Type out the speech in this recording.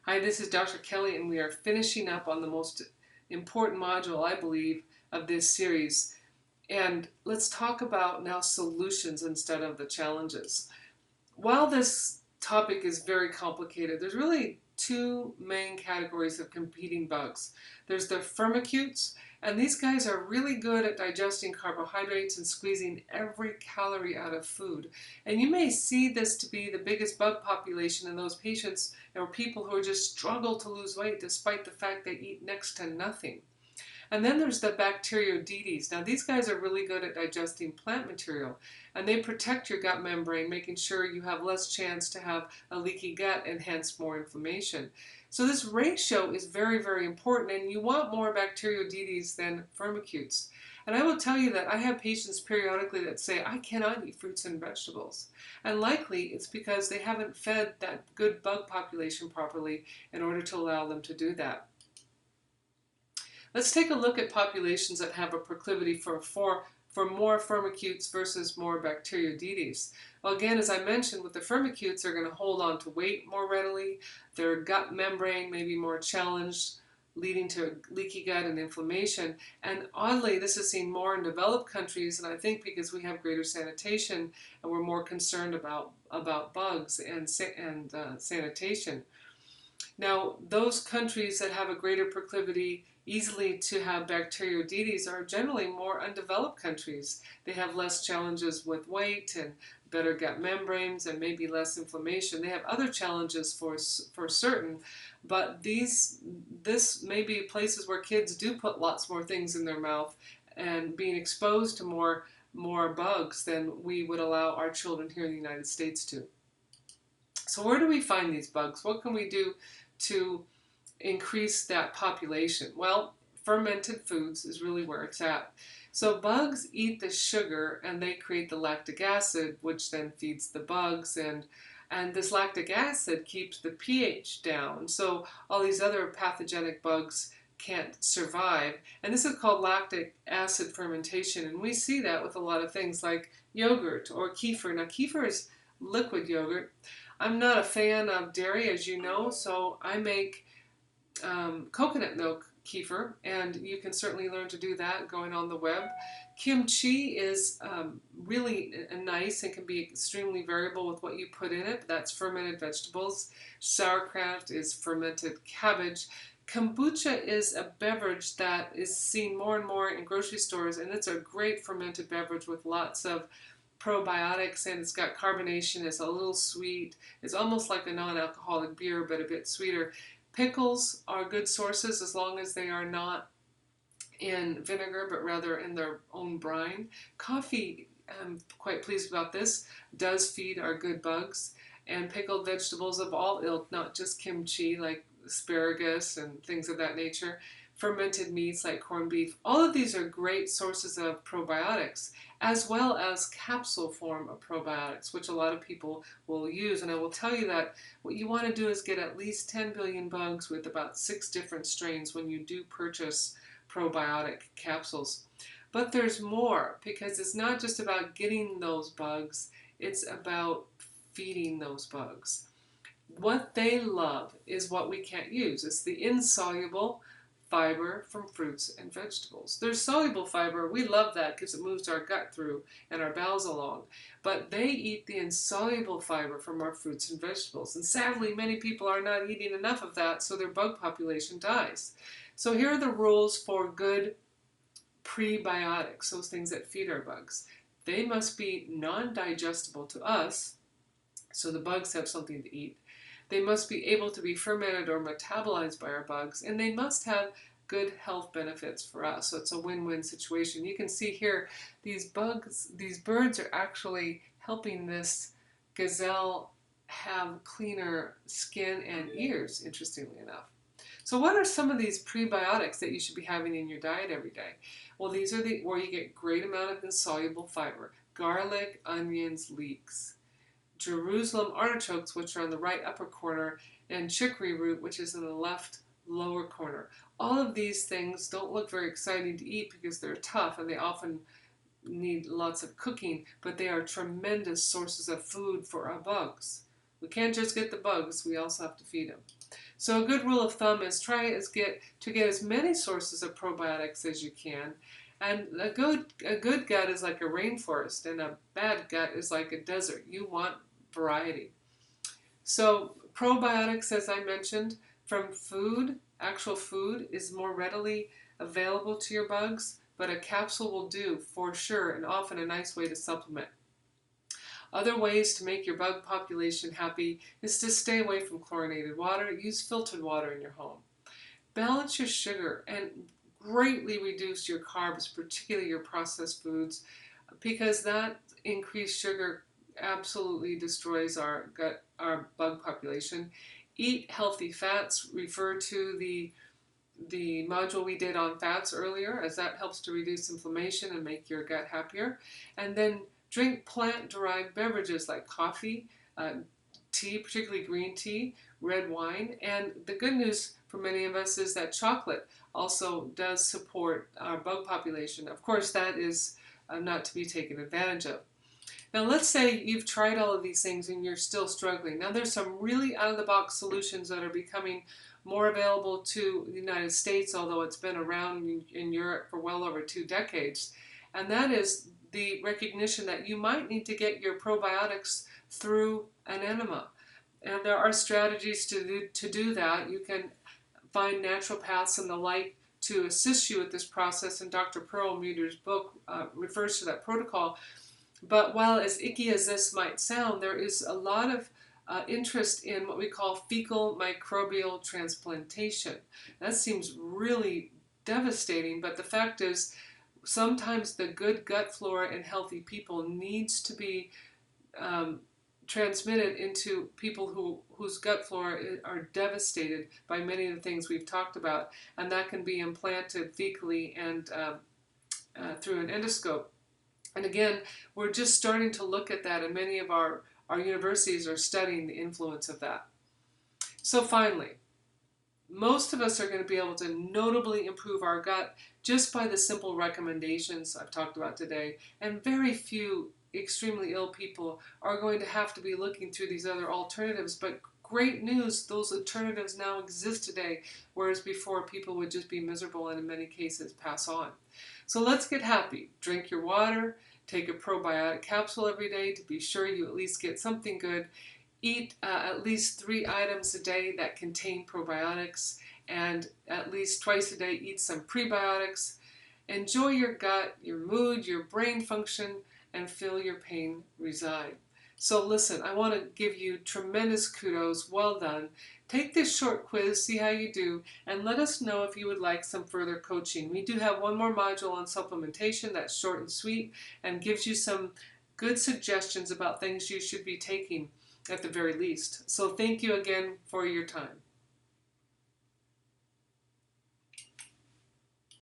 Hi, this is Dr. Kelly, and we are finishing up on the most important module, I believe, of this series. And let's talk about now solutions instead of the challenges. While this topic is very complicated, there's really two main categories of competing bugs. There's the firmicutes, and these guys are really good at digesting carbohydrates and squeezing every calorie out of food. And you may see this to be the biggest bug population in those patients or people who just struggle to lose weight despite the fact they eat next to nothing. And then there's the PREBIOTICS. Now these guys are really good at digesting plant material, and they protect your gut membrane, making sure you have less chance to have a leaky gut and hence more inflammation. So this ratio is very, very important, and you want more PREBIOTICS than firmicutes. And I will tell you that I have patients periodically that say, I cannot eat fruits and vegetables. And likely it's because they haven't fed that good bug population properly in order to allow them to do that. Let's take a look at populations that have a proclivity for more firmicutes versus more PREBIOTICS. Well, again, as I mentioned, with the firmicutes, they're going to hold on to weight more readily. Their gut membrane may be more challenged, leading to leaky gut and inflammation. And oddly, this is seen more in developed countries, and I think because we have greater sanitation and we're more concerned about bugs and sanitation. Now, those countries that have a greater proclivity easily to have PREBIOTICS are generally more undeveloped countries. They have less challenges with weight and better gut membranes and maybe less inflammation. They have other challenges for certain, but this may be places where kids do put lots more things in their mouth and being exposed to more bugs than we would allow our children here in the United States to. So where do we find these bugs? What can we do to increase that population? Well, fermented foods is really where it's at. So bugs eat the sugar and they create the lactic acid, which then feeds the bugs, and this lactic acid keeps the pH down. So all these other pathogenic bugs can't survive. And this is called lactic acid fermentation. And we see that with a lot of things like yogurt or kefir. Now, kefir is liquid yogurt. I'm not a fan of dairy, as you know, so I make coconut milk kefir, and you can certainly learn to do that going on the web. Kimchi is really nice and can be extremely variable with what you put in it. That's fermented vegetables. Sauerkraut is fermented cabbage. Kombucha is a beverage that is seen more and more in grocery stores, and it's a great fermented beverage with lots of probiotics, and it's got carbonation. It's a little sweet. It's almost like a non-alcoholic beer, but a bit sweeter. Pickles are good sources as long as they are not in vinegar, but rather in their own brine. Coffee, I'm quite pleased about this, does feed our good bugs. And pickled vegetables of all ilk, not just kimchi, like asparagus and things of that nature. Fermented meats like corned beef. All of these are great sources of probiotics, as well as capsule form of probiotics, which a lot of people will use. And I will tell you that what you want to do is get at least 10 billion bugs with about 6 different strains when you do purchase probiotic capsules. But there's more, because it's not just about getting those bugs, it's about feeding those bugs. What they love is what we can't use. It's the insoluble fiber from fruits and vegetables. There's soluble fiber. We love that because it moves our gut through and our bowels along. But they eat the insoluble fiber from our fruits and vegetables. And sadly, many people are not eating enough of that, so their bug population dies. So here are the rules for good prebiotics, those things that feed our bugs. They must be non-digestible to us, so the bugs have something to eat. They must be able to be fermented or metabolized by our bugs, and they must have good health benefits for us. So it's a win-win situation. You can see here these birds are actually helping this gazelle have cleaner skin and ears, interestingly enough. So what are some of these prebiotics that you should be having in your diet every day? Well, these are where you get great amount of insoluble fiber. Garlic, onions, leeks. Jerusalem artichokes, which are in the right upper corner, and chicory root, which is in the left lower corner. All of these things don't look very exciting to eat because they're tough and they often need lots of cooking, but they are tremendous sources of food for our bugs. We can't just get the bugs, we also have to feed them. So a good rule of thumb is try to get as many sources of probiotics as you can. And a good gut is like a rainforest, and a bad gut is like a desert. You want variety. So probiotics, as I mentioned, from food, actual food, is more readily available to your bugs, but a capsule will do for sure, and often a nice way to supplement. Other ways to make your bug population happy is to stay away from chlorinated water. Use filtered water in your home. Balance your sugar and greatly reduce your carbs, particularly your processed foods, because that increased sugar absolutely destroys our bug population. Eat healthy fats. Refer to the module we did on fats earlier, as that helps to reduce inflammation and make your gut happier. And then drink plant-derived beverages like coffee, tea, particularly green tea, red wine. And the good news for many of us is that chocolate also does support our bug population. Of course, that is not to be taken advantage of. Now let's say you've tried all of these things and you're still struggling. Now there's some really out-of-the-box solutions that are becoming more available to the United States, although it's been around in Europe for well over 2 decades. And that is the recognition that you might need to get your probiotics through an enema. And there are strategies to do that. You can find naturopaths and the like to assist you with this process, and Dr. Perlmutter's book refers to that protocol. But while as icky as this might sound, there is a lot of interest in what we call fecal microbial transplantation. That seems really devastating, but the fact is sometimes the good gut flora in healthy people needs to be transmitted into people whose gut flora are devastated by many of the things we've talked about, and that can be implanted fecally and through an endoscope. And again, we're just starting to look at that, and many of our universities are studying the influence of that. So finally, most of us are going to be able to notably improve our gut just by the simple recommendations I've talked about today, and very few extremely ill people are going to have to be looking through these other alternatives. But great news, those alternatives now exist today, whereas before people would just be miserable and in many cases pass on. So let's get happy. Drink your water, take a probiotic capsule every day to be sure you at least get something good. Eat at least 3 items a day that contain probiotics, and at least twice a day eat some prebiotics. Enjoy your gut, your mood, your brain function, and feel your pain reside. So listen, I want to give you tremendous kudos. Well done. Take this short quiz, see how you do, and let us know if you would like some further coaching. We do have one more module on supplementation that's short and sweet and gives you some good suggestions about things you should be taking at the very least. So thank you again for your time.